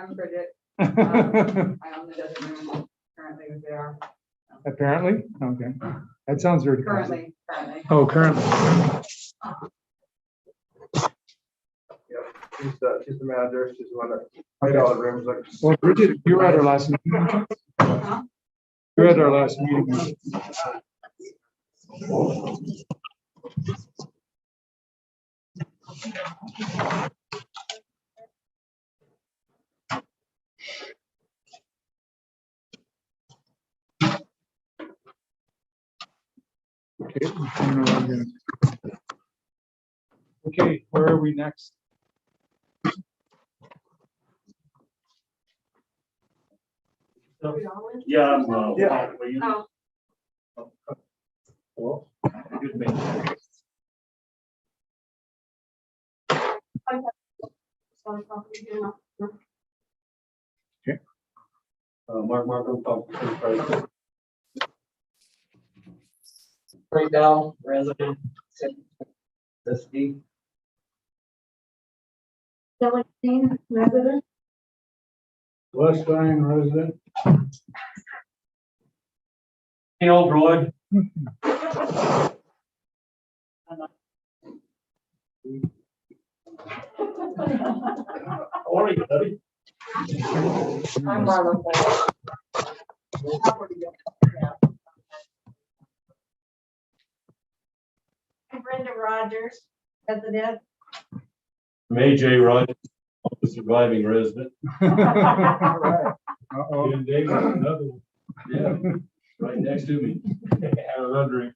I'm Bridget. I own the desert room currently with there. Apparently, okay. That sounds very Currently. Oh, currently. She's the manager. She's the one that made all the rooms. Like, Well, Bridget, you were at our last meeting. Huh? You were at our last meeting. Okay, okay, where are we next? Yeah. Yeah. Oh. Well, good man. Mark Markham, Thompson. Right now, resident. SD. Celestine, resident. Westline resident. Hey, old Roy. How are you, buddy? I'm Marla. I'm Brenda Rogers, resident. I'm AJ Rogers, the surviving resident. Uh-oh. And David, another one. Yeah, right next to me. I was wondering.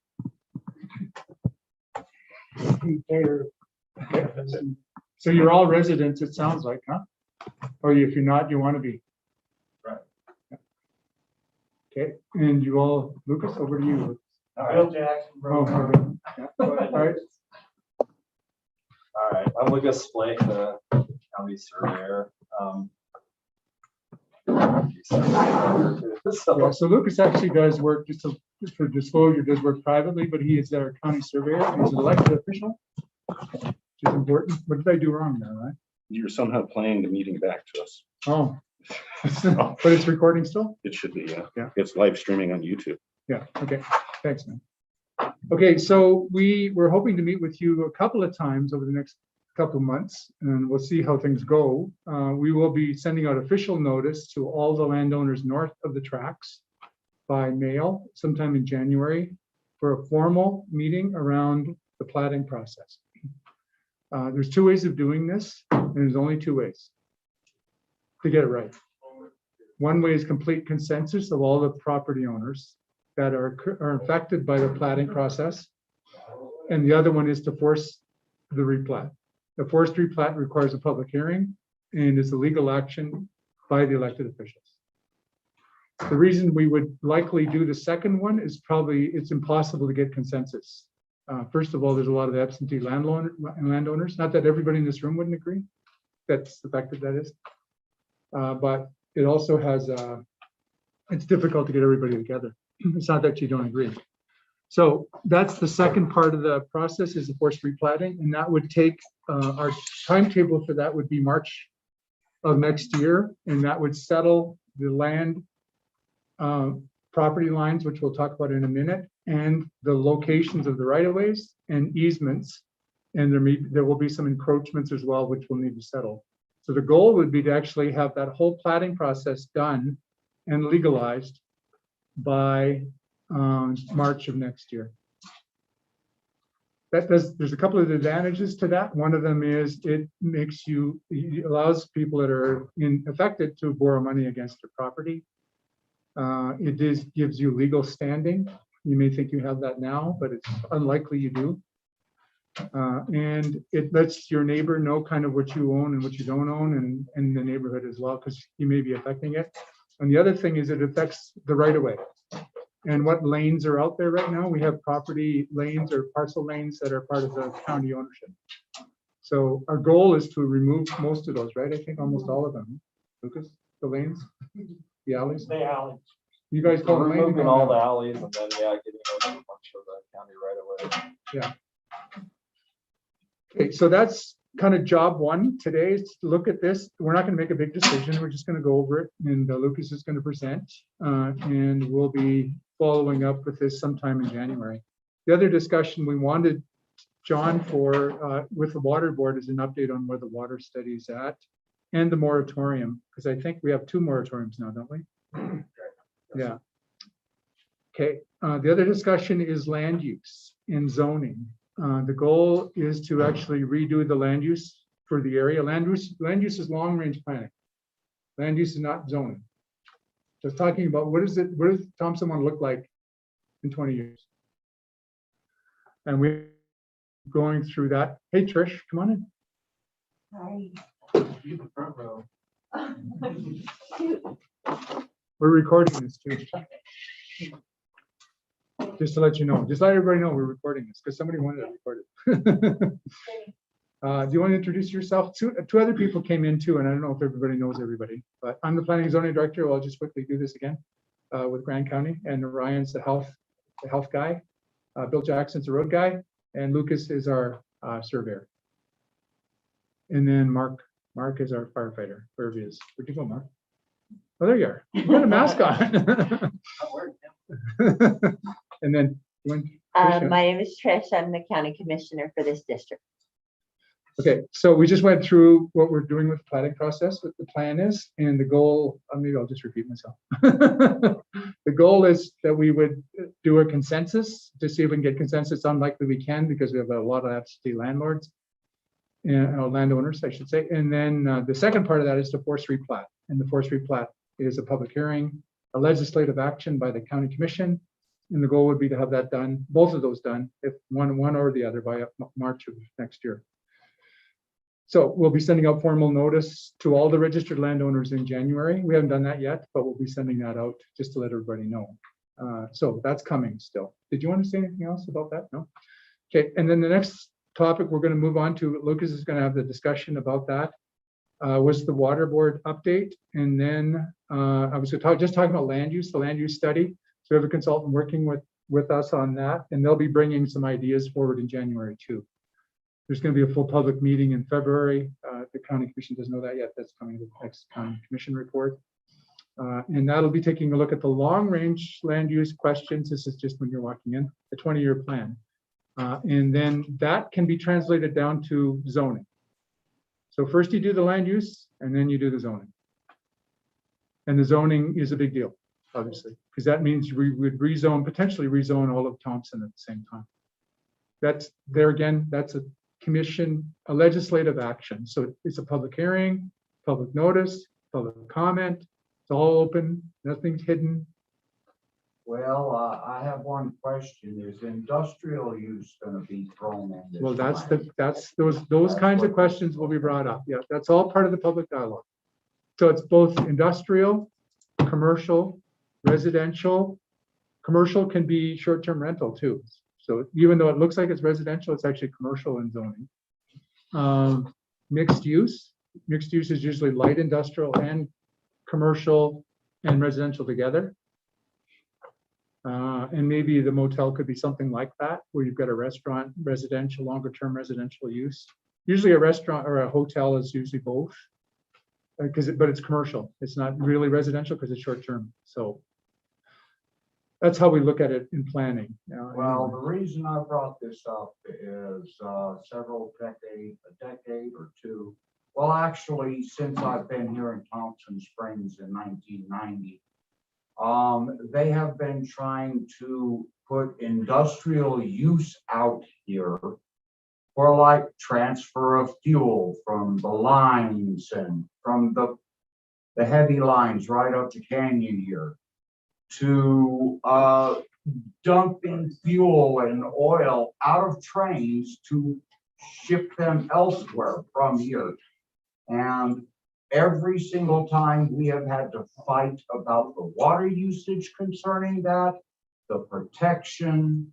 So you're all residents, it sounds like, huh? Or if you're not, you want to be. Right. Okay, and you all, Lucas, over to you. Bill Jackson. Oh, okay. Yeah. All right. All right, I'm Lucas Blake, the county surveyor. Yeah, so Lucas actually does work, just for disclosure, does work privately, but he is our county surveyor. He's an elected official, which is important. What did I do wrong there, right? You're somehow playing the meeting back to us. Oh, but it's recording still? It should be, yeah. Yeah. It's live streaming on YouTube. Yeah, okay, thanks, man. Okay, so we were hoping to meet with you a couple of times over the next couple of months, and we'll see how things go. We will be sending out official notice to all the landowners north of the tracks by mail sometime in January for a formal meeting around the platting process. There's two ways of doing this, and there's only two ways to get it right. One way is complete consensus of all the property owners that are affected by the platting process. And the other one is to force the replat. The forced replat requires a public hearing and is a legal action by the elected officials. The reason we would likely do the second one is probably it's impossible to get consensus. First of all, there's a lot of absentee landowners. Not that everybody in this room wouldn't agree. That's affected, that is. But it also has, it's difficult to get everybody together. It's not that you don't agree. So that's the second part of the process is the forced replatting, and that would take our timetable for that would be March of next year, and that would settle the land property lines, which we'll talk about in a minute, and the locations of the right-of-ways and easements, and there will be some encroachments as well, which we'll need to settle. So the goal would be to actually have that whole platting process done and legalized by March of next year. There's a couple of advantages to that. One of them is it allows people that are affected to borrow money against their property. It gives you legal standing. You may think you have that now, but it's unlikely you do. And it lets your neighbor know kind of what you own and what you don't own, and the neighborhood as well, because you may be affecting it. And the other thing is it affects the right-of-way and what lanes are out there right now. We have property lanes or parcel lanes that are part of the county ownership. So our goal is to remove most of those, right? I think almost all of them. Lucas, the lanes, the alleys. The alleys. You guys call them lanes? Removing all the alleys and then, yeah, getting rid of a bunch of the county right away. Yeah. Okay, so that's kind of job one today is to look at this. We're not going to make a big decision. We're just going to go over it, and Lucas is going to present, and we'll be following up with this sometime in January. The other discussion we wanted John for with the water board is an update on where the water study is at and the moratorium, because I think we have 2 moratoriums now, don't we? Yeah. Okay. The other discussion is land use and zoning. The goal is to actually redo the land use for the area. Land use is long range planning. Land use is not zoning. Just talking about what does Thompson want to look like in 20 years? And we're going through that. Hey, Trish, come on in. Hi. You the front row. We're recording this too. Just to let you know, just let everybody know we're recording this because somebody wanted to record it. Do you want to introduce yourself? Two other people came in too, and I don't know if everybody knows everybody, but I'm the planning and zoning director. I'll just quickly do this again with Grand County, and Ryan's the health guy. Bill Jackson's the road guy, and Lucas is our surveyor. And then Mark is our firefighter, wherever he is. Where'd you go, Mark? Oh, there you are. You got a mask on. And then Tricia. My name is Trish. I'm the county commissioner for this district. Okay, so we just went through what we're doing with the planning process, what the plan is, and the goal, maybe I'll just repeat myself. The goal is that we would do a consensus to see if we can get consensus. Unlikely we can because we have a lot of absentee landlords and landowners, I should say. And then the second part of that is the forest replat. And the forest replat is a public hearing, a legislative action by the county commission. And the goal would be to have that done, both of those done, if one or the other by March of next year. So we'll be sending out formal notice to all the registered landowners in January. We haven't done that yet, but we'll be sending that out just to let everybody know. So that's coming still. Did you want to say anything else about that? No? Okay, and then the next topic we're going to move on to, Lucas is going to have the discussion about that, was the water board update. And then I was just talking about land use, the land use study. So we have a consultant working with us on that, and they'll be bringing some ideas forward in January too. There's going to be a full public meeting in February. The county commission doesn't know that yet. That's coming to the next county commission report. And that'll be taking a look at the long range land use questions. This is just when you're walking in, the 20-year plan. And then that can be translated down to zoning. So first you do the land use and then you do the zoning. And the zoning is a big deal, obviously, because that means we would potentially rezone all of Thompson at the same time. That's there again, that's a commission, a legislative action. So it's a public hearing, public notice, public comment. It's all open, nothing's hidden. Well, I have one question. Is industrial use going to be thrown in this? Well, plan? those kinds of questions will be brought up. Yeah, that's all part of the public dialogue. So it's both industrial, commercial, residential. Commercial can be short-term rental too. So even though it looks like it's residential, it's actually commercial and zoning. Mixed use is usually light industrial and commercial and residential together. And maybe the motel could be something like that, where you've got a restaurant, residential, longer term residential use. Usually a restaurant or a hotel is usually both, but it's commercial. It's not really residential because it's short term. So that's how we look at it in planning. Well, the reason I brought this up is a decade or two. Well, actually, since I've been here in Thompson Springs in 1990, they have been trying to put industrial use out here for like transfer of fuel from the lines and from the heavy lines right up the canyon here to dumping fuel and oil out of trains to ship them elsewhere from here. And every single time we have had to fight about the water usage concerning that, the protection,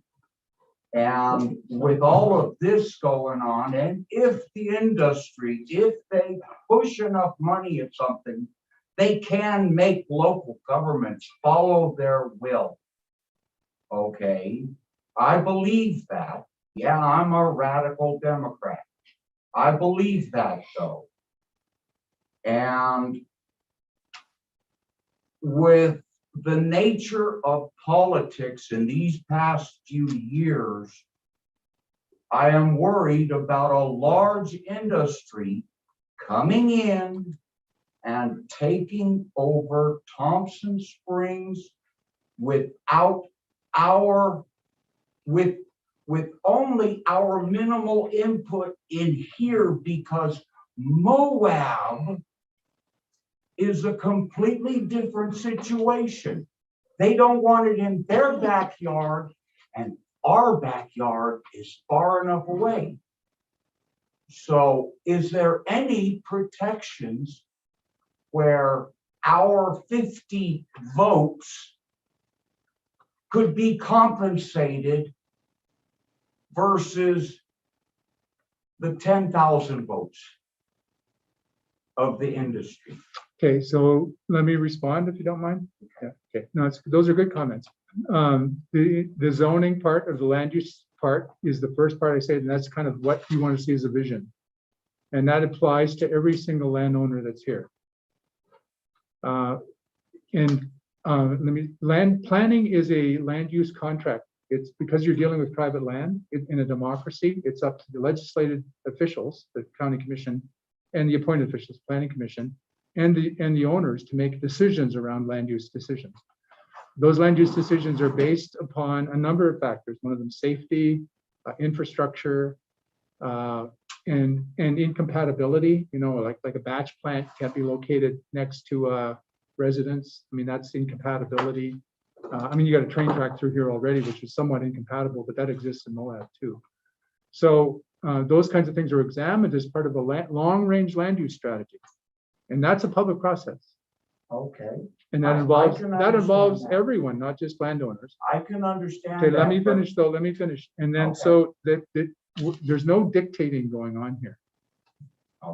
and with all of this going on, and if the industry, if they push enough money at something, they can make local governments follow their will. Okay, I believe that. Yeah, I'm a radical Democrat. I believe that though. And with the nature of politics in these past few years, I am worried about a large industry coming in and taking over Thompson Springs without our, with only our minimal input in here, because Moab is a completely different situation. They don't want it in their backyard, and our backyard is far enough away. So is there any protections where our 50 votes could be compensated versus the 10,000 votes of the industry? Okay, so let me respond if you don't mind. Yeah, okay, no, those are good comments. The zoning part of the land use part is the first part I said, and that's kind of what you want to see as a vision. And that applies to every single landowner that's here. Land planning is a land use contract. It's because you're dealing with private land in a democracy. It's up to the legislated officials, the county commission, and the appointed officials, planning commission, and the owners to make decisions around land use decisions. Those land use decisions are based upon a number of factors. One of them, safety, infrastructure, and incompatibility. You know, like a batch plant can't be located next to a residence. I mean, that's incompatibility. I mean, you got a train track through here already, which is somewhat incompatible, but that exists in Moab too. So those kinds of things are examined as part of a long-range land use strategy, and that's a public process. Okay, And I that involves can understand that. everyone, not just landowners. I can understand. Okay, let that, me but- finish though. Let me finish. And then Okay. so there's no dictating going on here.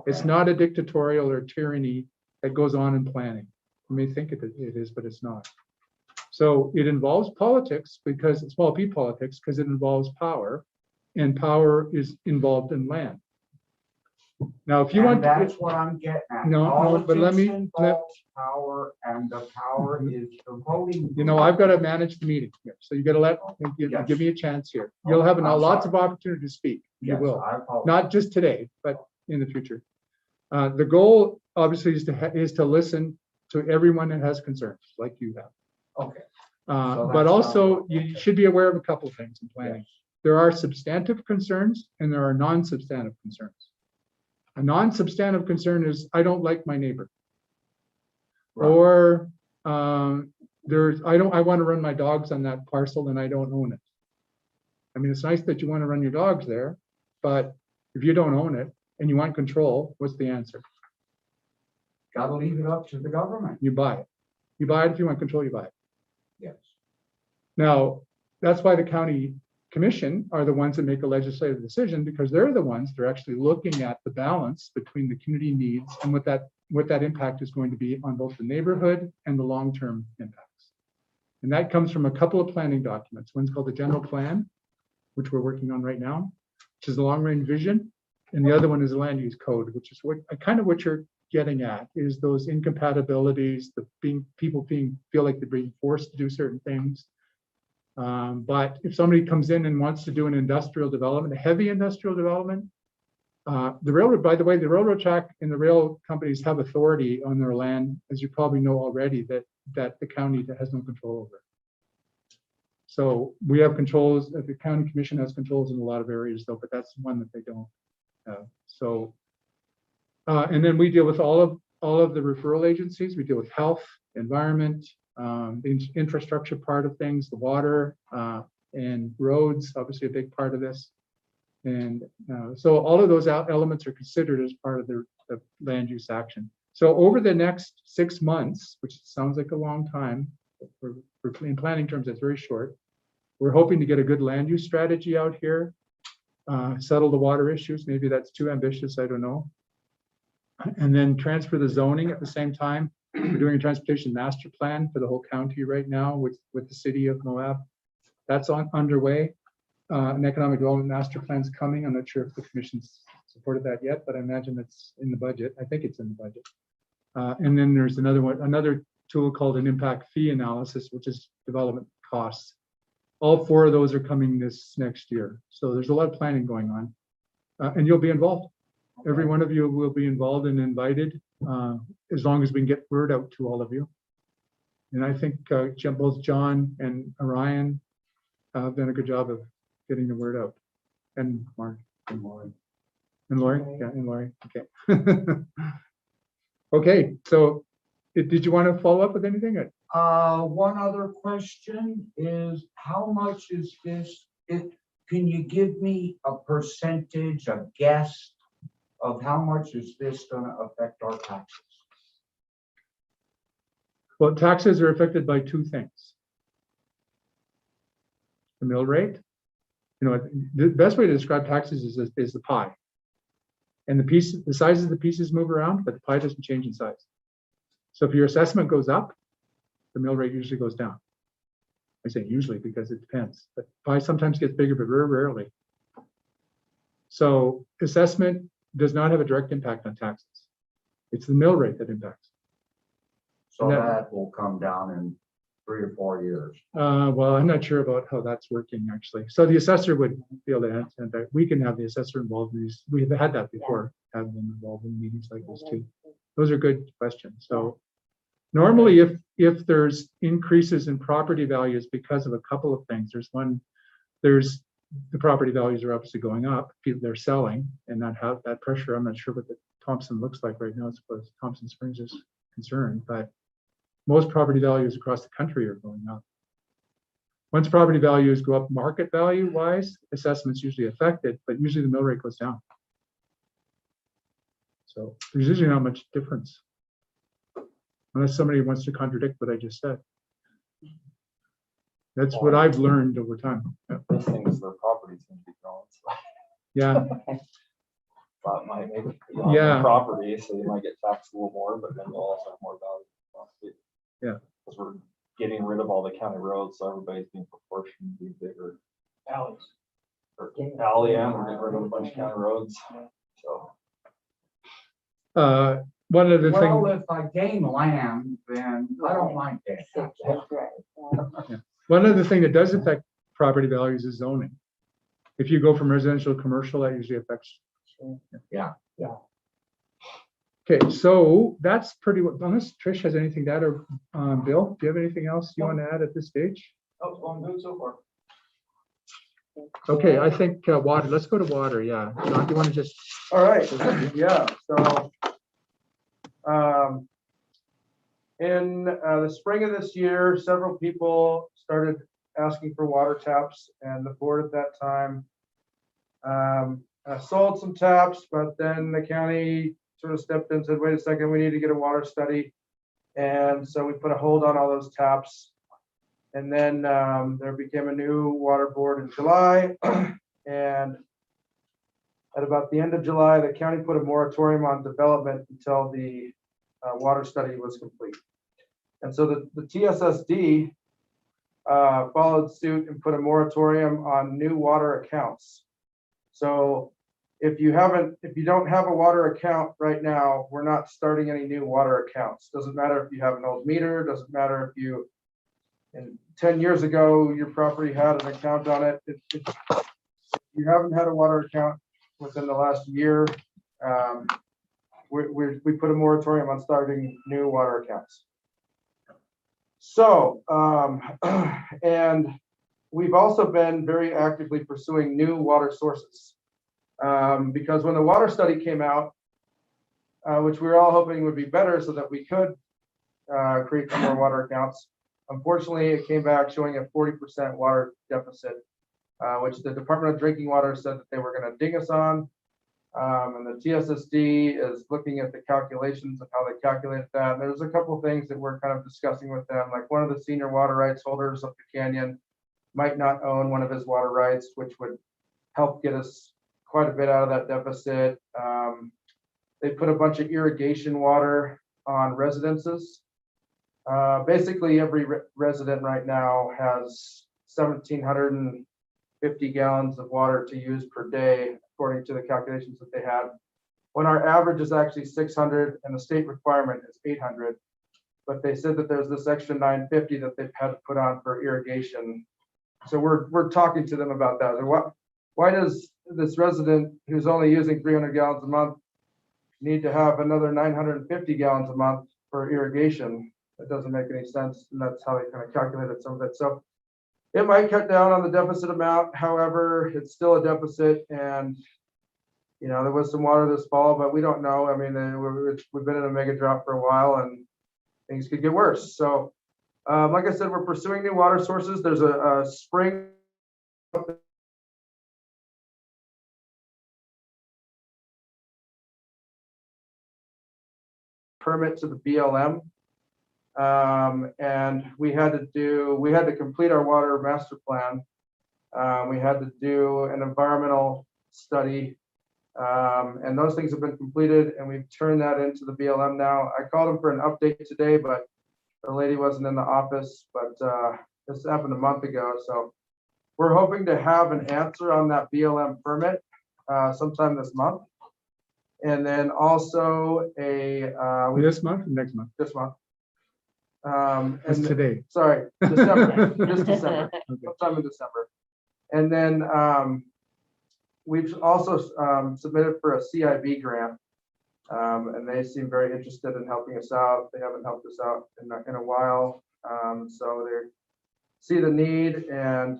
It's Okay. not a dictatorial or tyranny that goes on in planning. You may think it is, but it's not. So it involves politics because it's small p politics because it involves power, and power is involved in land. Now, if you And want, that's what I'm getting at. No, but let me- Politics involves power, and the power is the voting. you know, I've got to manage the meeting here, so you got to Yes. give me a chance here. You'll have I'm lots sorry. of opportunity to speak. You Yes, will. I apologize. Not just today, but in the future. The goal obviously is to listen to everyone that has concerns like you have. Okay. So But that's also not- you okay. should be aware of a couple of things in planning. Yes. There are substantive concerns and there are non-substantive concerns. A non-substantive concern is I don't like my neighbor. Right. Or I want to run my dogs on that parcel and I don't own it. I mean, it's nice that you want to run your dogs there, but if you don't own it and you want control, what's the answer? Got to leave it up to the government. You buy it. You buy it if you want control, you buy it. Yes. Now, that's why the county commission are the ones that make a legislative decision, because they're the ones that are actually looking at the balance between the community needs and what that impact is going to be on both the neighborhood and the long-term impacts. And that comes from a couple of planning documents. One's called the general plan, which we're working on right now, which is the long-range vision. And the other one is the land use code, which is what you're getting at, is those incompatibilities, people feel like they're being forced to do certain things. But if somebody comes in and wants to do an industrial development, a heavy industrial development, the railroad, by the way, the railroad track and the rail companies have authority on their land, as you probably know already, that the county has no control over. So we have controls, the county commission has controls in a lot of areas though, but that's one that they don't have. So, and then we deal with all of the referral agencies. We deal with health, environment, the infrastructure part of things, the water, and roads, obviously a big part of this. And so all of those elements are considered as part of the land use action. So over the next 6 months, which sounds like a long time, in planning terms, that's very short. We're hoping to get a good land use strategy out here, settle the water issues. Maybe that's too ambitious, I don't know. And then transfer the zoning at the same time. We're doing a transportation master plan for the whole county right now with the city of Moab. That's underway. an economic development master plan's coming. I'm not sure if the commission's supported that yet, but I imagine it's in the budget. I think it's in the budget. And then there's another tool called an impact fee analysis, which is development costs. All 4 of those are coming this next year. So there's a lot of planning going on. And you'll be involved. Every one of you will be involved and invited, as long as we can get word out to all of you. And I think both John and Orion have done a good job of getting the word out. And Mark and Lori. And Lori? Yeah, and Lori. Okay. Okay, so did you want to follow up with anything? One other question is, how much is this, can you give me a percentage, a guess of how much is this gonna affect our taxes? Well, taxes are affected by 2 things. The mill rate. You know, the best way to describe taxes is the pie. And the sizes of the pieces move around, but the pie doesn't change in size. So if your assessment goes up, the mill rate usually goes down. I say usually because it depends, but pie sometimes gets bigger, but very rarely. So assessment does not have a direct impact on taxes. It's the mill rate that impacts. So No. that will come down in 3 or 4 years. Well, I'm not sure about how that's working actually. So the assessor would be able to answer that. We can have the assessor involved in these. We've had that before, have them involved in meetings like this too. Those are good questions. So normally if there's increases in property values because of a couple of things, there's the property values are obviously going up, people they're selling, and that pressure, I'm not sure what the Thompson looks like right now as far as Thompson Springs is concerned, but most property values across the country are going up. Once property values go up market value wise, assessments usually affected, but usually the mill rate goes down. So there's usually not much difference. Unless somebody wants to contradict what I just said. That's what I've learned over time. Yeah. Those things, their properties can be growing, so Yeah. that might make it on Yeah. their property, so you might get taxed a little more, but then you'll also have more value. Yeah. Because we're getting rid of all the county roads, so everybody's being proportionally bigger. Alleys. Or alley, and we're getting rid of a bunch of county roads, so. One of the Well, things, if I gain land, then I don't mind paying taxes. one of the thing that does affect property values is zoning. If you go from residential to commercial, that usually affects. Yeah. Okay, so that's pretty, unless Trish has anything to add, or Bill, do you have anything else you want to add at this stage? Oh, it's going good so far. Okay, I think water, let's go to water, yeah. John, do you want to just, All right, yeah, so. In the spring of this year, several people started asking for water taps, and the board at that time sold some taps, but then the county sort of stepped in and said, wait a second, we need to get a water study. And so we put a hold on all those taps. And then there became a new water board in July. And at about the end of July, the county put a moratorium on development until the water study was complete. And so the TSSD followed suit and put a moratorium on new water accounts. So if you don't have a water account right now, we're not starting any new water accounts. Doesn't matter if you have an old meter, doesn't matter if you, and 10 years ago, your property had an account on it. If you haven't had a water account within the last year, we put a moratorium on starting new water accounts. So, and we've also been very actively pursuing new water sources. Because when the water study came out, which we were all hoping would be better so that we could create some more water accounts, unfortunately, it came back showing a 40% water deficit, which the Department of Drinking Water said that they were going to ding us on. And the TSSD is looking at the calculations of how they calculated that. And there's a couple of things that we're kind of discussing with them, like one of the senior water rights holders up the canyon might not own one of his water rights, which would help get us quite a bit out of that deficit. They put a bunch of irrigation water on residences. Basically, every resident right now has 1,700 50 gallons of water to use per day, according to the calculations that they had. When our average is actually 600 and the state requirement is 800. But they said that there's this extra 950 that they've had to put on for irrigation. So we're talking to them about that. And why does this resident who's only using 300 gallons a month need to have another 950 gallons a month for irrigation? That doesn't make any sense. And that's how they kind of calculated some of it. So it might cut down on the deficit amount. However, it's still a deficit, and there was some water this fall, but we don't know. I mean, we've been in a mega drought for a while, and things could get worse. So, like I said, we're pursuing new water sources. There's a spring permit to the BLM. And we had to complete our water master plan. We had to do an environmental study, and those things have been completed, and we've turned that into the BLM now. I called them for an update today, but the lady wasn't in the office, but this happened a month ago. So we're hoping to have an answer on that BLM permit sometime this month. And then also This month, next month, this month. it's today. Sorry, December, just December, Okay. sometime in December. And then we've also submitted for a CIB grant, and they seem very interested in helping us out. They haven't helped us out in a while, so they see the need, and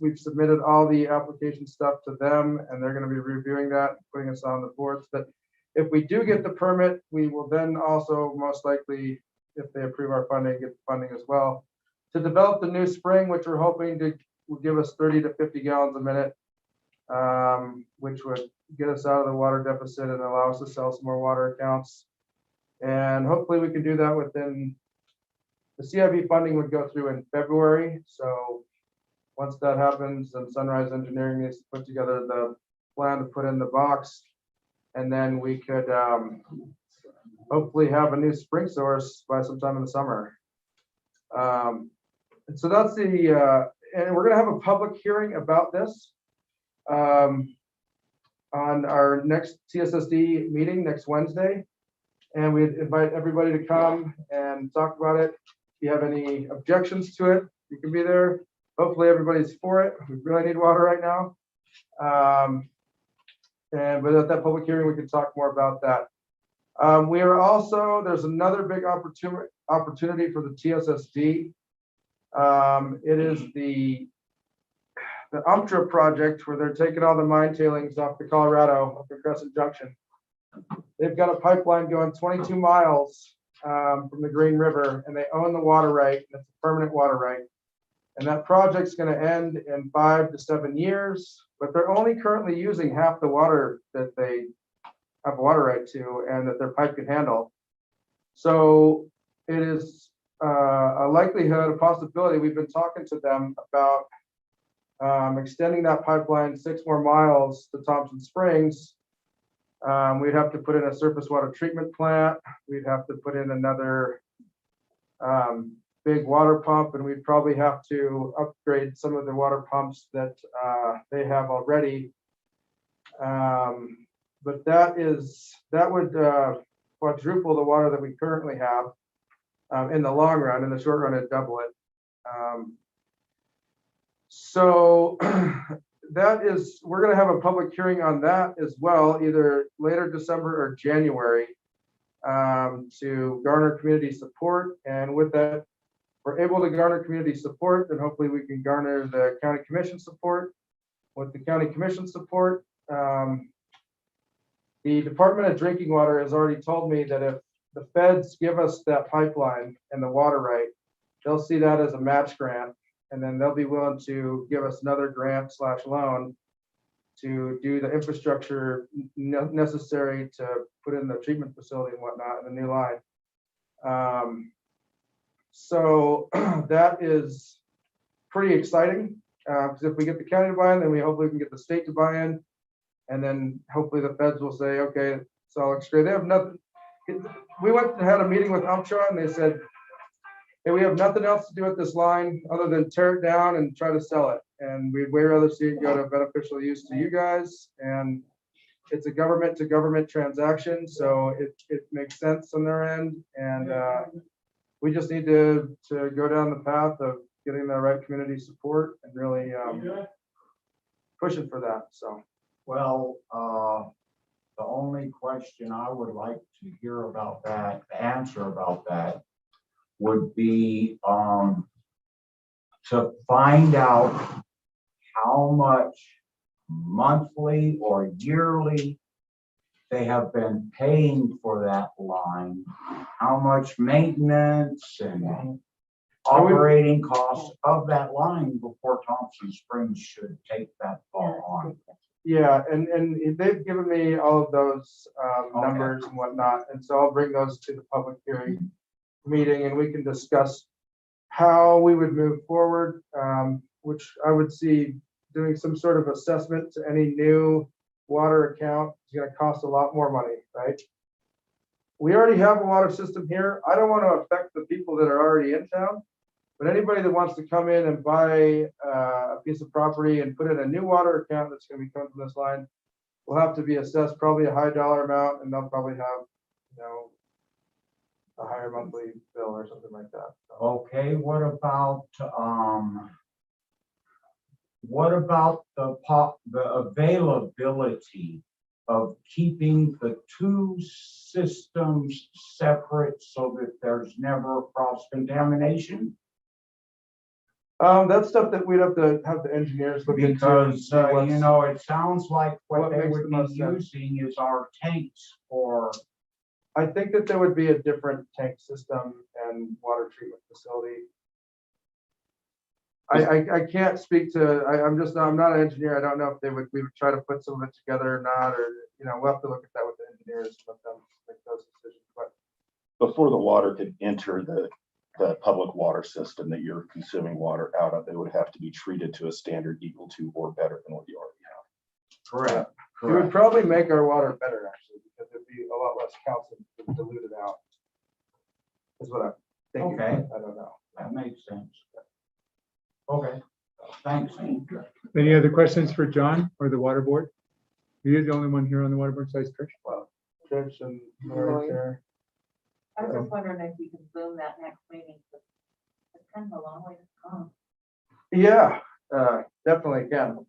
we've submitted all the application stuff to them, and they're going to be reviewing that, putting us on the boards. But if we do get the permit, we will then also most likely, if they approve our funding, get funding as well to develop the new spring, which we're hoping will give us 30 to 50 gallons a minute, which would get us out of the water deficit and allow us to sell some more water accounts. And hopefully we can do that within, the CIB funding would go through in February. So once that happens, then Sunrise Engineering needs to put together the plan to put in the box. And then we could hopefully have a new spring source by sometime in the summer. And so that's and we're going to have a public hearing about this on our next TSSD meeting next Wednesday. And we invite everybody to come and talk about it. If you have any objections to it, you can be there. Hopefully everybody's for it. We really need water right now. And at that public hearing, we can talk more about that. We are also, there's another big opportunity for the TSSD. It is the UMTRA project, where they're taking all the mine tailings off the Colorado, up in Crescent Junction. They've got a pipeline going 22 miles from the Green River, and they own the water right. It's a permanent water right. And that project's going to end in 5 to 7 years, but they're only currently using half the water that they have a water right to and that their pipe can handle. So it is a likelihood, a possibility. We've been talking to them about extending that pipeline 6 more miles to Thompson Springs. We'd have to put in a surface water treatment plant. We'd have to put in another big water pump, and we'd probably have to upgrade some of the water pumps that they have already. But that would quadruple the water that we currently have in the long run. In the short run, it'd double it. So we're going to have a public hearing on that as well, either later December or January, to garner community support. And with that, we're able to garner community support, then hopefully we can garner the county commission support. With the county commission support, the Department of Drinking Water has already told me that if the feds give us that pipeline and the water right, they'll see that as a match grant, and then they'll be willing to give us another grant / loan to do the infrastructure necessary to put in the treatment facility and whatnot in the new line. So that is pretty exciting, because if we get the county to buy in, then we hopefully can get the state to buy in, and then hopefully the feds will say, okay, it's all extra. They have nothing. We went and had a meeting with UMTRA, and they said, hey, we have nothing else to do with this line other than tear it down and try to sell it. and we'd way rather see it go to beneficial use to you guys. And it's a government to government transaction, so it makes sense on their end. And we just need to go down the path of getting the right community support and really pushing for that, so. Well, the only question I would like to hear about that, the answer about that would be, to find out how much monthly or yearly they have been paying for that line, how much maintenance and operating costs of that line before Thompson Springs should take that fall on. Yeah, and they've given me all of those numbers and whatnot, and so I'll bring those to the public hearing meeting, and we can discuss how we would move forward, which I would see doing some sort of assessment to any new water account is gonna cost a lot more money, right? We already have a water system here. I don't want to affect the people that are already in town, but anybody that wants to come in and buy a piece of property and put in a new water account that's gonna be coming from this line will have to be assessed probably a high dollar amount, and they'll probably have, you know, a higher monthly bill or something like that. So, Okay, what about the availability of keeping the two systems separate so that there's never cross contamination? that's stuff that we'd have to have the engineers look into. Because, See what's- you know, it sounds like what what they makes would the be most sense. using is our tanks for, I think that there would be a different tank system and water treatment facility. I can't speak to, I'm not an engineer. I don't know if we would try to put some of it together or not, or, you know, we'll have to look at that with the engineers, and let them make those decisions, but. Before the water could enter the public water system that you're consuming water out of, they would have to be treated to a standard equal to or better than what you already have. correct, It would correct. probably make our water better, actually, because it'd be a lot less calcium diluted out. Is what I'm thinking. Okay. I don't know. That makes sense. Okay, thanks. Any other questions for John or the water board? You're the only one here on the water board besides Trish. Trish and Lori there. I was just wondering if you can zoom that next meeting. It's kind of a long way to come. Yeah, definitely can.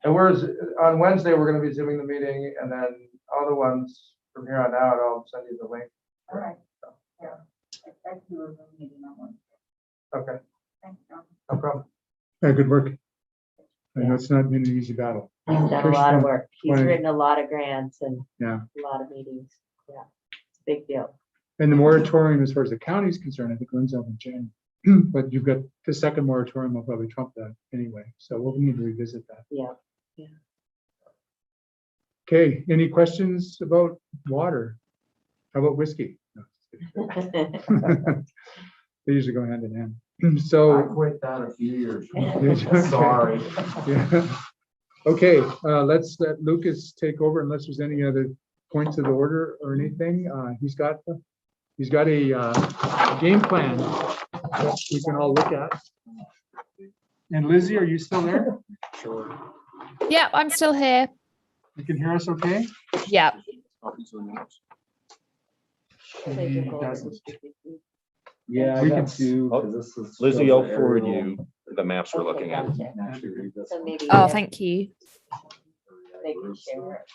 And on Wednesday, we're gonna be zooming the meeting, and then all the ones from here on out, I'll send you the link. All right. Yeah. I do a Zoom meeting on one. Okay, Thanks, John. no problem. Good work. I know it's not been an easy battle. He's done a Trish, lot of one- work. He's one- written a lot of grants and Yeah. a lot of meetings. Yeah, it's a big deal. And the moratorium, as far as the county is concerned, I think runs out in January. But you've got the second moratorium will probably trump that anyway. So we'll need to revisit that. Yeah. Okay, any questions about water? How about whiskey? No, just kidding. They usually go hand in hand. I So, quit that a few years Okay. ago. Sorry. yeah. Okay, let's let Lucas take over unless there's any other points of the order or anything. He's got a game plan that we can all look at. And Lizzie, are you still there? Sure. Yeah, I'm still here. You can hear us okay? Yeah. He doesn't. Yeah, We I can- got two, 'cause this is. Lizzie, I'll forward you the maps we're Okay, looking at. gotcha. Actually read this So one. maybe Oh, thank you. they can share it.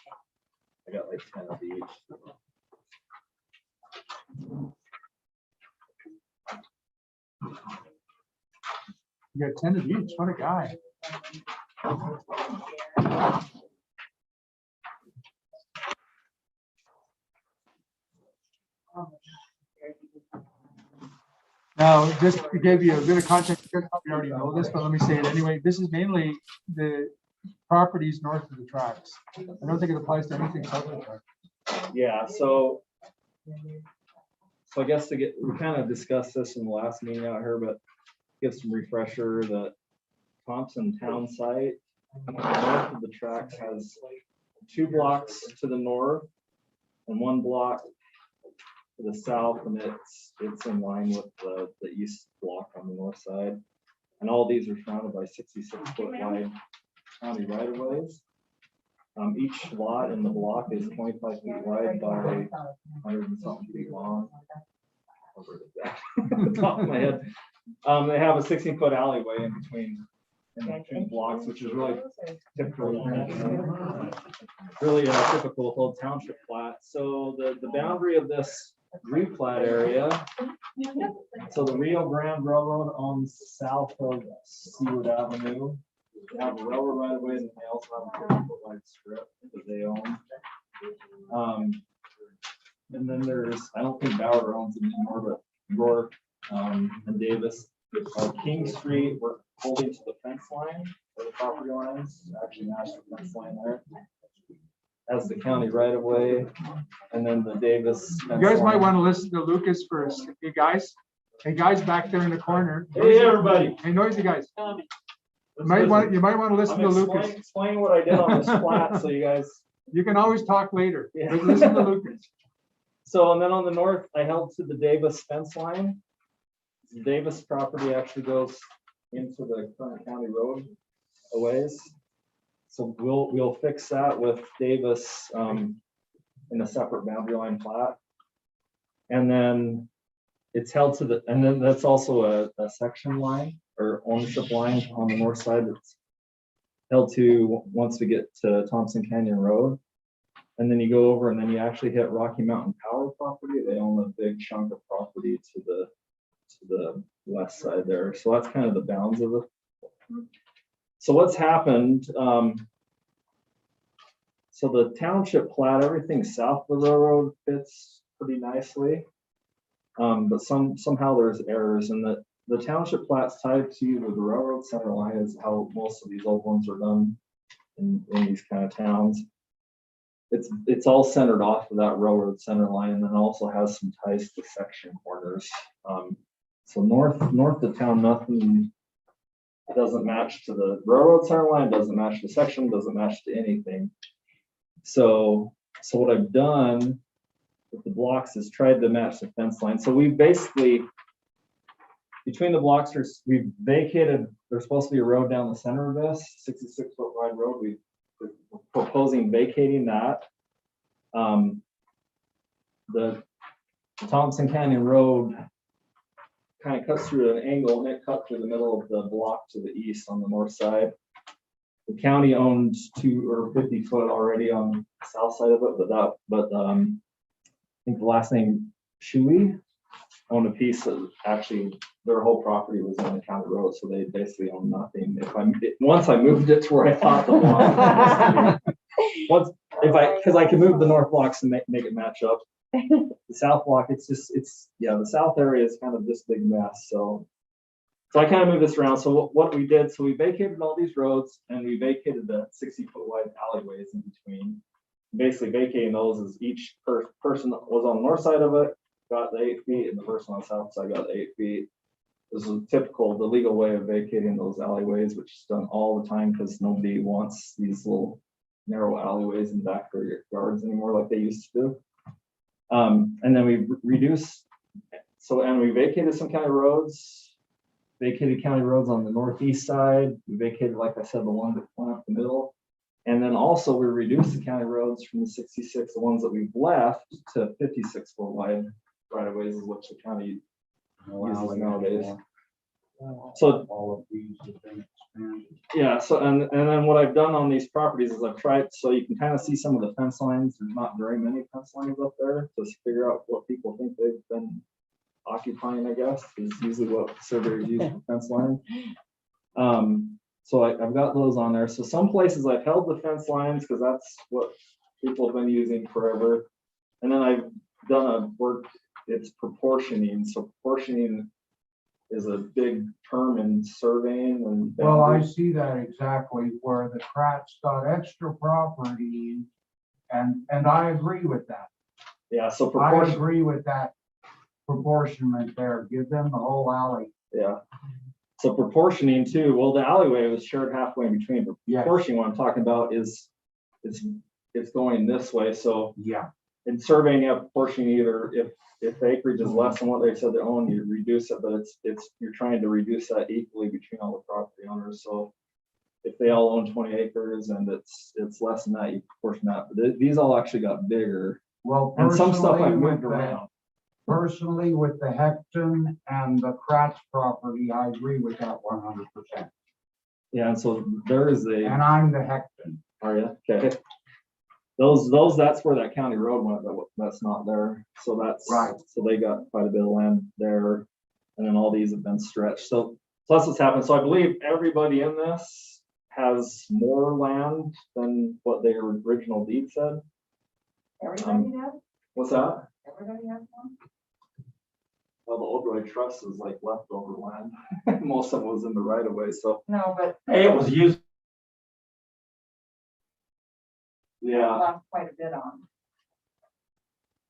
I got like 10 of each. You got 10 of each. What a guy. Now, just to give you a bit of context, you already know this, but let me say it anyway. This is mainly the properties north of the tracks. I don't think it applies to anything south of the tracks. Yeah, so I guess we kind of discussed this in the last meeting out here, but give some refresher that Thompson town site, north of the tracks has 2 blocks to the north and 1 block to the south, and it's in line with the east block on the north side. And And all these are surrounded by 66-foot wide county right of ways. Each lot in the block is 25 feet wide by 100 and something feet long. Over the top of my head. They have a 16-foot alleyway in between blocks, which is really typical. Really typical of Old Township plat. So the boundary of this replat area. So the Rio Grande Railroad owns south of Seward Avenue. They have a railroad right of way, and they also have a 50-foot wide strip that they own. And then there's, I don't think Bauer owns it anymore, but Rourke and Davis. King Street, we're holding to the fence line, or the property lines, actually match the fence line there. As the county right of way, and then the Davis. You guys might want to listen to Lucas first. Hey guys back there in the corner. Hey, everybody. Hey, noisy guys. You might want to listen to Lucas. Explain what I did on this plat, so you guys. You can always talk later, Yeah. but listen to Lucas. So, and then on the north, I held to the Davis fence line. The Davis property actually goes into the current county road a ways. So we'll fix that with Davis in a separate boundary line plat. And then it's held to the, and then that's also a section line or ownership line on the north side that's held to once we get to Thompson Canyon Road. And then you go over and then you actually hit Rocky Mountain Power property. They own a big chunk of property to the west side there. So that's kind of the bounds of it. So what's happened, so the township plat, everything south of the railroad fits pretty nicely. But somehow there's errors, and the township plat's tied to the railroad center line is how most of these old ones are done in these kind of towns. It's all centered off of that railroad center line, and then also has some ties to section corners. So north of town, nothing. It doesn't match to the railroad center line, doesn't match the section, doesn't match to anything. So what I've done with the blocks is tried to match the fence line. So we basically, between the blocks, we've vacated, there's supposed to be a road down the center of this, 66-foot wide road. We're proposing vacating that. The Thompson Canyon Road kind of cuts through an angle, and it cut through the middle of the block to the east on the north side. The county owns 2 or 50 foot already on the south side of it, but I think the last name Shuey owned a piece of, actually their whole property was on the county road, so they basically own nothing. Once I moved it to where I thought the block was, because I can move the north blocks and make it match up. The south block, the south area is kind of this big mess. So I kind of moved this around. So what we did, so we vacated all these roads and we vacated the 60-foot wide alleyways in between. Basically vacating those is each person that was on the north side of it got the 8 feet, and the person on the south side got the 8 feet. This is typical, the legal way of vacating those alleyways, which is done all the time because nobody wants these little narrow alleyways in the back of their yards anymore like they used to do. And then we reduced, and we vacated some county roads, vacated county roads on the northeast side. We vacated, like I said, the one that went up the middle. And then also we reduced the county roads from the 66, the ones that we've left, to 56-foot wide right of ways, which the county uses nowadays. So all of these have been expanded. yeah, so and then what I've done on these properties is I've tried, so you can kind of see some of the fence lines. There's not very many fence lines up there, just to figure out what people think they've been occupying, I guess, is usually what surveyors use for fence line. So I've got those on there. So some places I've held the fence lines because that's what people have been using forever. And then I've done a work, it's proportioning. So proportioning is a big term in surveying. And Well, I see that exactly where the Kratz got extra property, and I agree with that. yeah, so I proportion. agree with that proportionment there. Give them the whole alley. Yeah. So proportioning too, well, the alleyway was shared halfway in between, but Yes. proportioning, what I'm talking about is it's going this way. So Yeah. in surveying a portion, either if the acreage is less than what they said they own, you reduce it, but you're trying to reduce that equally between all the property owners. So if they all own 20 acres and it's less than that, you proportion that. But these all actually got bigger. Well, And some stuff I personally, moved with the, around. personally, with the Hecton and the Kratz property, I agree with that 100%. Yeah, and so there is And I'm the Hecton. are you? Okay. Those, that's where that county road went, but that's not there. So that's, Right. So they got quite a bit of land there. And then all these have been stretched. So that's what's happened. So I believe everybody in this has more land than what their original deed said. Everybody has, What's that? everybody has one? Well, the Old Roy Trust is like leftover land. Most of it was in the right of way, so. No, but Hey, it was used. Yeah, lost quite a bit on.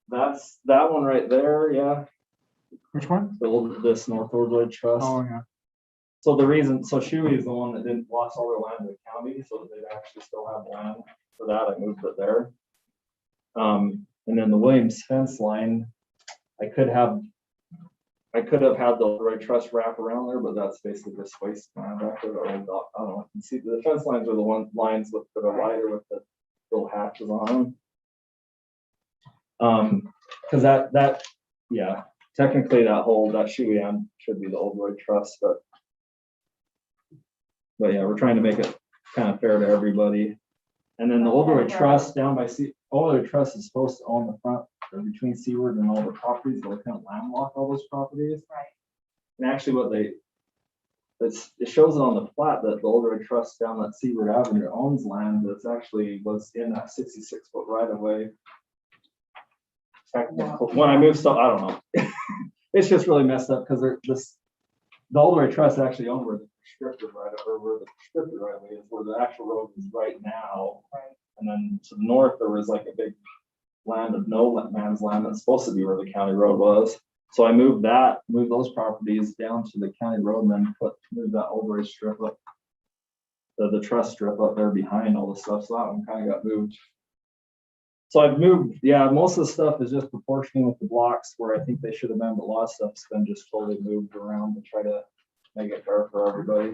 that's that one right there, yeah. Which one? This North Old Roy Trust. Oh, yeah. So the reason, so Shuey is the one that didn't lost all their land to the county, so that they'd actually still have land for that. I moved it there. And then the Williams fence line, I could have had the Old Roy Trust wrap around there, but that's basically just waste land after the old, I don't know, you can see the fence lines are the lines with that are wider with the little hatches on them. Cause that, yeah, technically that Shuey end should be the Old Roy Trust, but yeah, we're trying to make it kind of fair to everybody. And then the Old Roy Trust down by Old Roy Trust is supposed to own the front or between Seaward and all the properties, but they can't landlock all those properties. Right. And actually it shows it on the plat that the Old Roy Trust down that Seaward Avenue owns land that's actually was in that 66-foot right of way. When I moved stuff, I don't know. It's just really messed up because the Old Roy Trust actually owned where the prescriptive right of way is, where the actual road is right now. Right. And then to the north, there was like a big land of no man's land that's supposed to be where the county road was. So I moved those properties down to the county road and then moved that Old Roy strip up, the trust strip up there behind all the stuff. So that one kind of got moved. So I've moved, yeah, most of the stuff is just proportioning with the blocks where I think they should have been, but a lot of stuff's been just totally moved around to try to make it fair for everybody.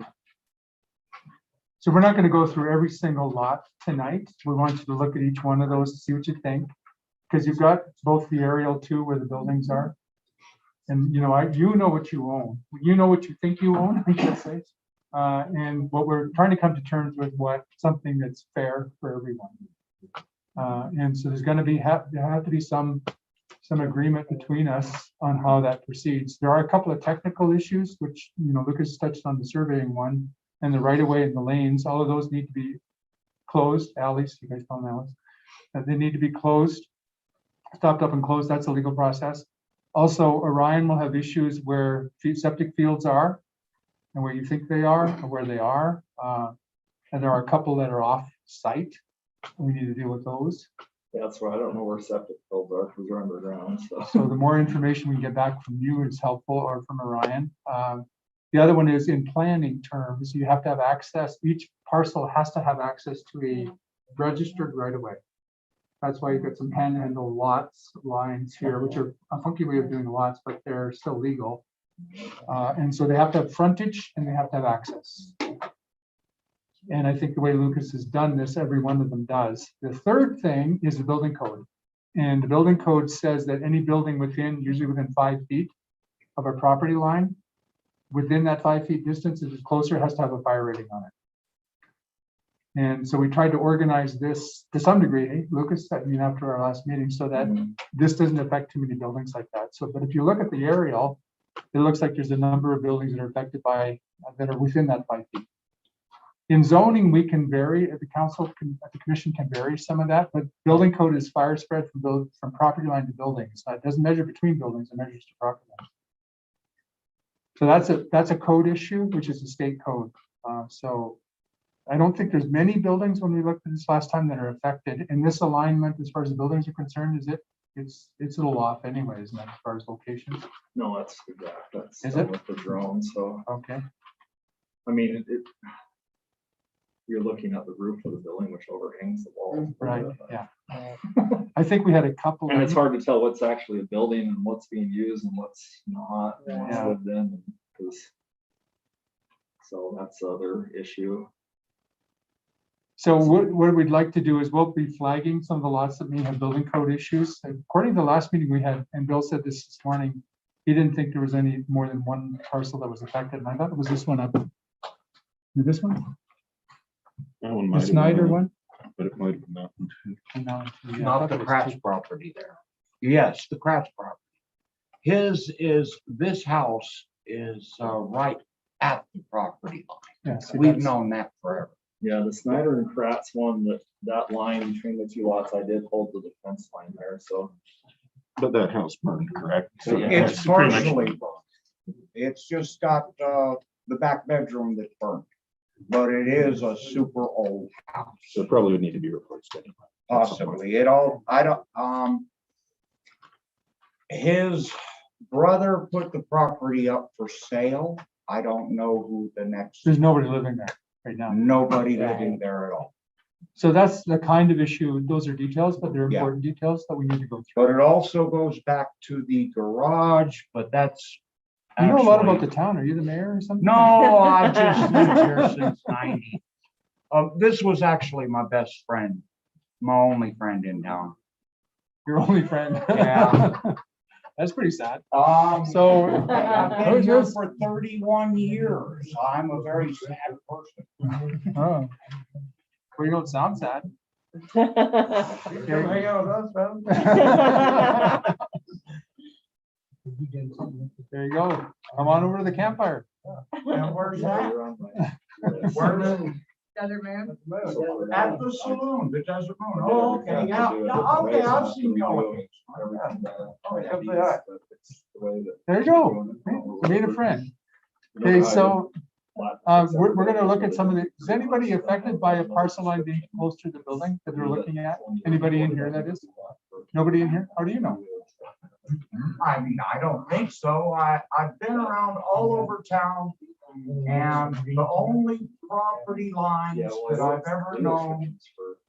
So we're not going to go through every single lot tonight. We want you to look at each one of those to see what you think. Because you've got both the aerial too, where the buildings are. And you know what you own. You know what you think you own, I should say. And what we're trying to come to terms with something that's fair for everyone. And so there's going to have to be some agreement between us on how that proceeds. There are a couple of technical issues, which, Lucas touched on the surveying one, and the right of way and the lanes. All of those need to be closed. Alleys, you guys call them alleys. They need to be closed, stopped up and closed. That's a legal process. Also, Orion will have issues where septic fields are and where you think they are or where they are. And there are a couple that are off site. We need to deal with those. Yeah, that's why I don't know where septic fields are because they're underground. So the more information we get back from you is helpful, or from Orion. The other one is in planning terms, you have to have access. Each parcel has to have access to a registered right of way. That's why you've got some panhandle lines here, which are a funky way of doing lots, but they're still legal. And so they have to have frontage and they have to have access. And I think the way Lucas has done this, every one of them does. The third thing is the building code. And the building code says that any building usually within 5 feet of a property line, within that 5 feet distance, if it's closer, has to have a fire rating on it. And so we tried to organize this to some degree, Lucas, after our last meeting, so that this doesn't affect too many buildings like that. So, but if you look at the aerial, it looks like there's a number of buildings that are affected by, that are within that 5 feet. In zoning, we can vary, the commission can vary some of that, but building code is fire spread from property line to buildings. It doesn't measure between buildings, it measures to property lines. So that's a code issue, which is a state code. So I don't think there's many buildings when we looked at this last time that are affected. And this alignment, as far as the buildings are concerned, it's a little off anyway, isn't it, as far as locations? No, that's exact. That's is it with the drone. So okay. I mean, you're looking at the roof of the building, which overhangs the wall. Right, yeah. I think we had a couple. And it's hard to tell what's actually a building and what's being used and what's not, and what's Yeah. lived in, 'cause- so that's the other issue. So what we'd like to do is we'll be flagging some of the lots that may have building code issues. According to the last meeting we had, and Bill said this morning, he didn't think there was any more than one parcel that was affected, and I thought it was this one up. This one, That one the might have Snyder been, one? but it might have been that one too. And now- yeah, I Not thought the it was Pratt's two. property there. Yes, the Pratt's property. His is, this house is right at the property line. Yeah, see, We've that's- known that forever. Yeah, the Snyder and Pratt's one, that line between the two lots, I did hold the defense line there, so. But that house burned, correct? So Yeah. It's pretty much- partially burned. It's just got the back bedroom that's burnt. But it is a super old house, So it probably would need to be replaced anyway. possibly. It all, I don't, his brother put the property up for sale. I don't know who the next, There's nobody living there right now. nobody living there at all. So that's the kind of issue, those are details, but they're Yeah. important details that we need to go through. But it also goes back to the garage, but that's. You know a lot about actually- the town. Are you the mayor or something? No, I've just lived here since 90. This was actually my best friend, my only friend in town. Your only friend. Yeah. That's pretty sad. So So- I've Who's been here yours? for 31 years. I'm a very sad person. Oh. Well, you don't sound sad. Come hang out with us, man. There you go. Come on over to the campfire. And where's that? Where's Other man. at the saloon, the Desert Moon. Oh, okay, yeah, yeah, okay, I've seen y'all. Oh, yeah, they are. There you go. You made a friend. Okay, so we're gonna look at some of the, is anybody affected by a parcel line being close to the building that they're looking at? Anybody in here that is? Nobody in here? How do you know? I mean, I don't think so. I've been around all over town. And the only property lines that I've ever known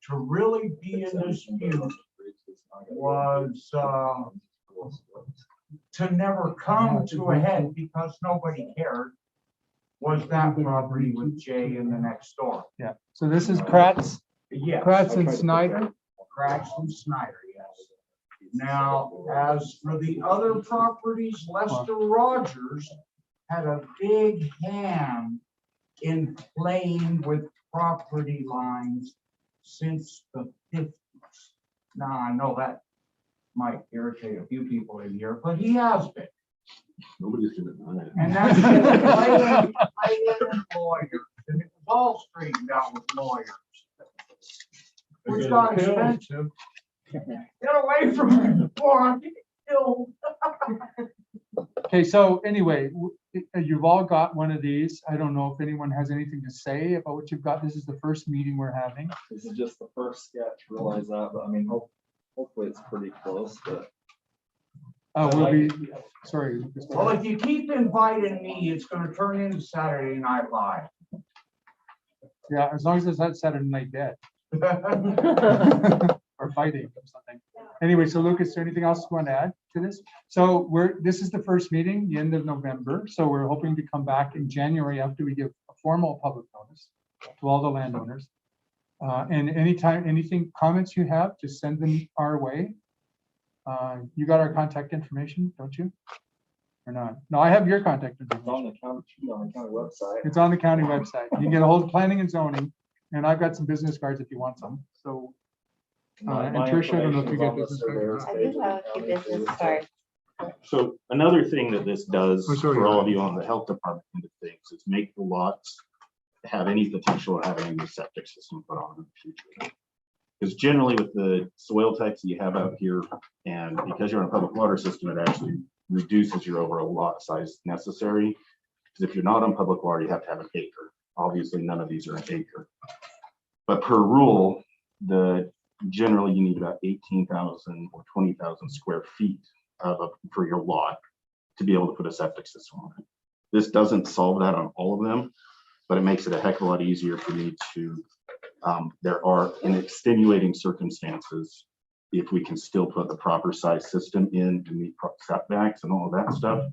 to really be in dispute was, to never come to a head because nobody cared, was that property with Jay in the next door. Yeah, so this is Pratt's, Yes. Pratt's and Snyder. Cracks and Snyder, yes. Now, as for the other properties, Lester Rogers had a big hand in playing with property lines since the 50s. Now, I know that might irritate a few people in here, but he has been. Nobody's gonna deny it. And that's just playing with lawyers, and it was all straightened out with lawyers. Which got expensive. Get away from me before I get killed. Okay, so anyway, you've all got one of these. I don't know if anyone has anything to say about what you've got. This is the first meeting we're having. This is just the first sketch, realize that, but I mean, hopefully it's pretty close, but. We'll be, sorry. Lucas, go Well, ahead. if you keep inviting me, it's gonna turn into Saturday Night Live. Yeah, as long as it's not Saturday Night Dead or fighting or something. Anyway, so Lucas, is there anything else you want to add to this? So this is the first meeting, the end of November. So we're hoping to come back in January after we give a formal public notice to all the landowners. And anything, comments you have, just send them our way. You got our contact information, don't you? Or not? No, I have your contact It's on information. the county website. It's on the county website. You can get a hold of planning and zoning, and I've got some business cards if you want some. So and Tricia, I don't know if you get business cards. I do have a few business cards. So another thing that this does Oh, sorry. for all of you on the health department end of things is make the lots have any potential of having a septic system put on in the future. Because generally with the soil types that you have out here, and because you're on a public water system, it actually reduces your overall lot size necessary. Because if you're not on public water, you have to have an acre. Obviously, none of these are an acre. But per rule, generally you need about 18,000 or 20,000 square feet for your lot to be able to put a septic system on it. This doesn't solve that on all of them, but it makes it a heck of a lot easier for me to, there are in extenuating circumstances, if we can still put the proper size system in to meet setbacks and all of that stuff,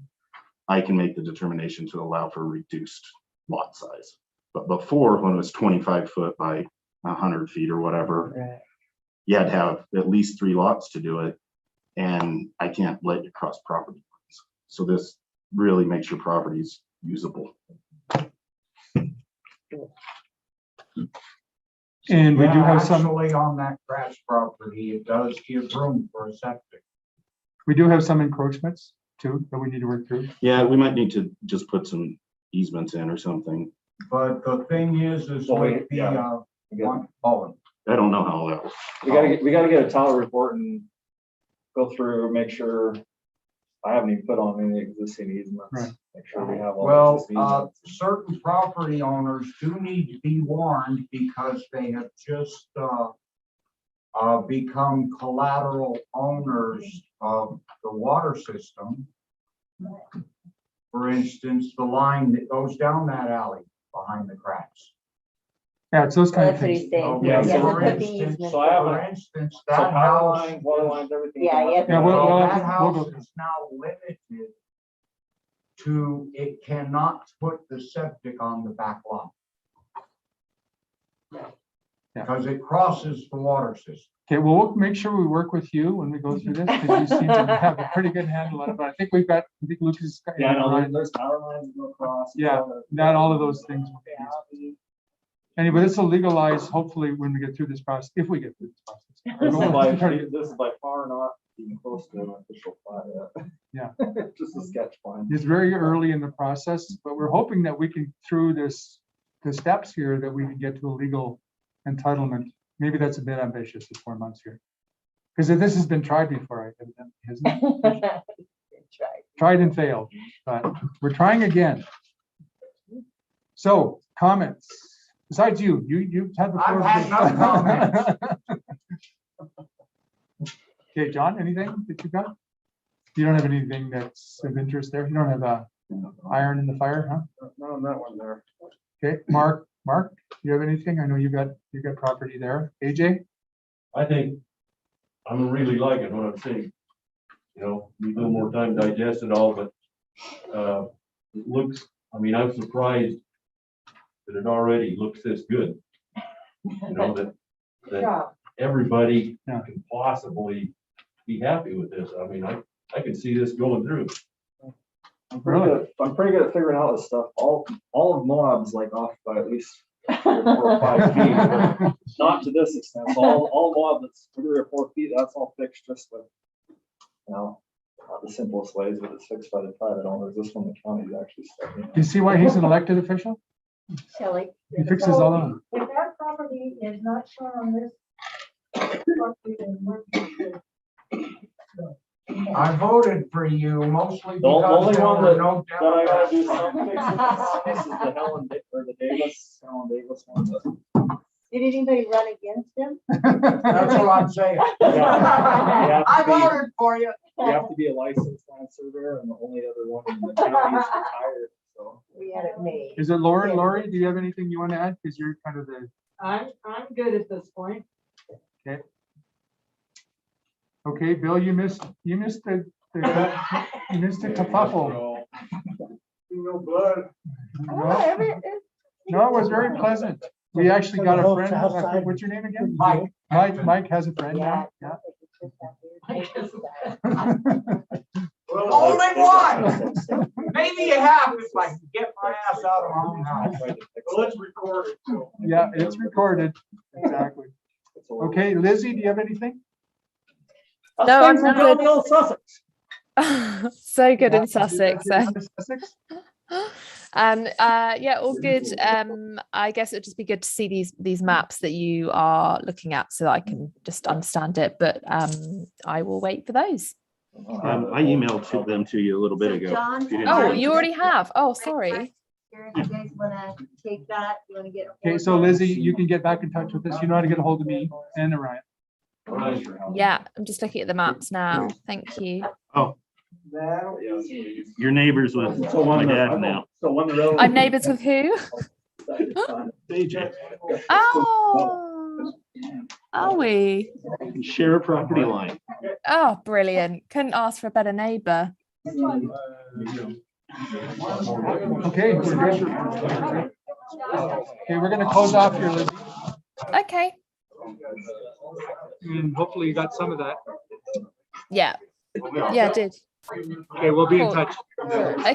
I can make the determination to allow for reduced lot size. But before, when it was 25 foot by 100 feet or whatever, you had to have at least 3 lots to do it, and I can't let you cross property lines. So this really makes your properties usable. And we do Yeah, have some, actually, on that grass property, it does give room for a septic. we do have some encroachments too that we need to work through. Yeah, we might need to just put some easements in or something. But the thing is Well, with the, I don't know how that was. We gotta get a title report and go through, make sure. I haven't even put on any existing easements. Right. Make sure we have all. well, existing easements. certain property owners do need to be warned because they have just, become collateral owners of the water system. For instance, the line that goes down that alley behind the cracks. Yeah, it's those kind of That's what things. he's saying. Okay, Yeah, Yeah, for put the instance, easement. So I have for a- instance, So that power house. line, water lines, everything. Yeah, yeah. Yeah, we'll That go house through. is now limited to, it cannot put the septic on the back lot. Yeah. Because it crosses the water system. Okay, well, we'll make sure we work with you when we go through this, because you seem to have a pretty good handle on it, but I think I think Lucas is. Yeah, I know, there's power lines that go across. Yeah, not all of those things. will be used. Anyway, this will legalize, hopefully, when we get through this process, if we get through this process. This is by far not even close to an official plat yet. Yeah. Just a sketch plan. It's very early in the process, but we're hoping that we can, through the steps here, that we can get to a legal entitlement. Maybe that's a bit ambitious, it's 4 months here. Because this has been tried before, hasn't it? Tried and failed, but we're trying again. So, comments. Besides you've had the floor. I've had no comments. Okay, John, anything that you got? You don't have anything that's of interest there? You don't have a iron in the fire, huh? Not on that one there. Okay, Mark, do you have anything? I know you got property there. AJ? I think I'm really liking what I'm seeing. You know, need a little more time to digest it all, but it looks, I mean, I'm surprised that it already looks this good. You know, that everybody Yeah. can possibly be happy with this. I mean, I can see this going through. I'm pretty good at figuring out this stuff. All of Moab's like off by at least 3 or 4 or 5 feet, but not to this extent. So all Moab that's 3 or 4 feet, that's all fixed just with, you know, not the simplest ways, but it's fixed by the private owners. This one, the county's actually stepping in. You see why he's an elected official? Shelley. He fixes all of them. If that property is not shown on this. property, then we're good. I voted for you mostly The only because there one were no that I gotta do Democrats. some fixes. This is the Helen Davis one. Did anybody run against him? That's what I'm saying. Yeah. I voted for you. You have to be a licensed land surveyor, and the only other one in the county is retired, so. We had it made. Is it Lauren? Laurie, do you have anything you want to add? Because you're kind of the, I'm good at this point. okay, Bill, you missed the kerfuffle. No blood. No, it was very pleasant. We actually got a friend. What's your name again? Mike. Mike has a friend now. Yeah. Well, only one. Maybe you have if I can get my ass out of my own house. Well, let's record it. So. Yeah, it's recorded. Exactly. Okay, Lizzie, do you have anything? No, I'm not good. Old Sussex. So good in Sussex. Sussex? Yeah, all good. I guess it'd just be good to see these maps that you are looking at so that I can just understand it. But I will wait for those. I emailed them to you a little bit ago. John- If you didn't Oh, get it. you already have. Oh, sorry. If you guys wanna take that, you wanna get. Okay, so Lizzie, you can get back in touch with us. You know how to get a hold of me and Orion. Yeah, I'm just looking at the maps now. Thank you. Your neighbors with my dad now. So when the railroad. I'm neighbours with who? AJ, Oh, are we? share a property line. Oh, brilliant. Couldn't ask for a better neighbour. Okay, we're good. Okay, we're gonna close off here, Lizzie, Okay. and hopefully you got some of that. Yeah. Yeah, I did. Okay, we'll be in Cool. touch.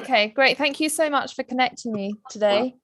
Okay, great. Thank you so much for connecting me today.